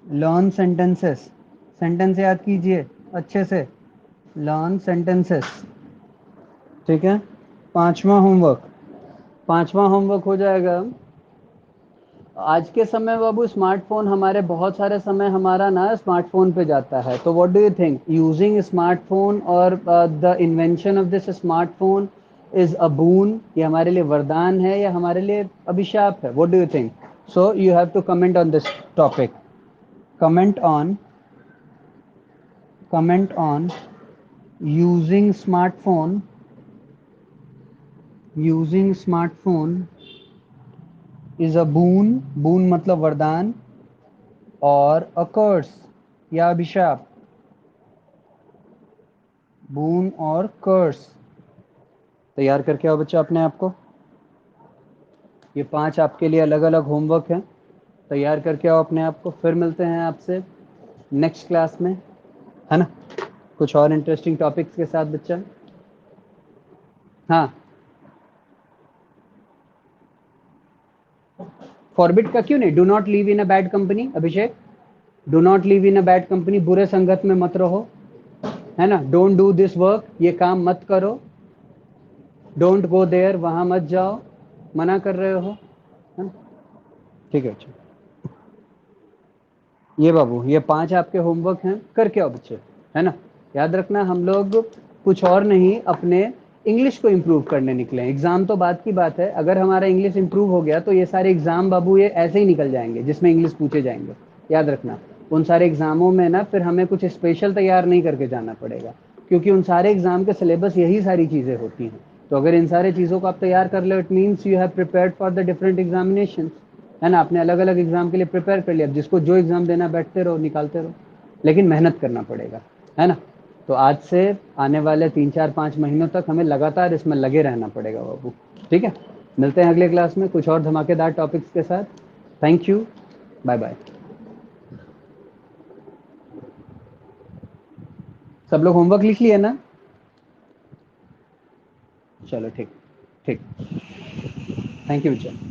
लर्न सेंटेंसेस। सेंटेंस याद कीजिए अच्छे से, लर्न सेंटेंसेस, ठीक है। पांचवा होमवर्क, पांचवा होमवर्क हो जाएगा, आज के समय बाबू स्मार्टफोन हमारे, बहुत सारे समय हमारा ना स्मार्टफोन पे जाता है। तो what do you think, using smartphone और the invention of this smartphone is a boon, ये हमारे लिए वरदान है या हमारे लिए अभिशाप है? What do you think? So you have to comment on this topic, comment on, comment on using smartphone, using smartphone is a boon, boon मतलब वरदान, और अ कर्स या अभिशाप, बून और कर्स। तैयार करके आओ बच्चा अपने आप को, ये 5 आपके लिए अलग अलग होमवर्क हैं, तैयार करके आओ अपने आप को। फिर मिलते हैं आपसे नेक्स्ट क्लास में, है ना, कुछ और इंटरेस्टिंग टॉपिक्स के साथ बच्चा। हाँ, फॉरबिट का क्यों नहीं, do not live in a bad company, Abhishek, do not live in a bad company, बुरे संगत में मत रहो, है ना, डोंट डू दिस वर्क, ये काम मत करो, डोंट गो देयर, वहां मत जाओ, मना कर रहे हो, है ना? ठीक है बच्चे, ये बाबू ये 5 आपके होमवर्क हैं, करके आओ बच्चे, है ना। याद रखना हम लोग कुछ और नहीं, अपने इंग्लिश को इम्प्रूव करने निकले हैं। एग्जाम तो बात की बात है, अगर हमारा इंग्लिश इम्प्रूव हो गया तो ये सारे एग्जाम बाबू ये ऐसे ही निकल जाएंगे जिसमें इंग्लिश पूछे जाएंगे। याद रखना, उन सारे एग्जामों में ना फिर हमें कुछ स्पेशल तैयार नहीं करके जाना पड़ेगा, क्योंकि उन सारे एग्जाम के सिलेबस यही सारी चीज़ें होती हैं। तो अगर इन सारे चीज़ों को आप तैयार कर लो, it means you have prepared for the different examination, है ना, आपने अलग अलग एग्जाम के लिए प्रिपेयर कर लिया। अब जिसको जो एग्जाम देना, बैठते रहो, निकालते रहो, लेकिन मेहनत करना पड़ेगा, है ना। तो आज से आने वाले 3 4 5 महीनों तक हमें लगातार इसमें लगे रहना पड़ेगा बाबू, ठीक है। मिलते हैं अगले क्लास में कुछ और धमाकेदार टॉपिक्स के साथ। Thank you, bye bye. सब लोग होमवर्क लिख लिए ना? चलो ठीक, ठीक, थैंक यू बच्चा।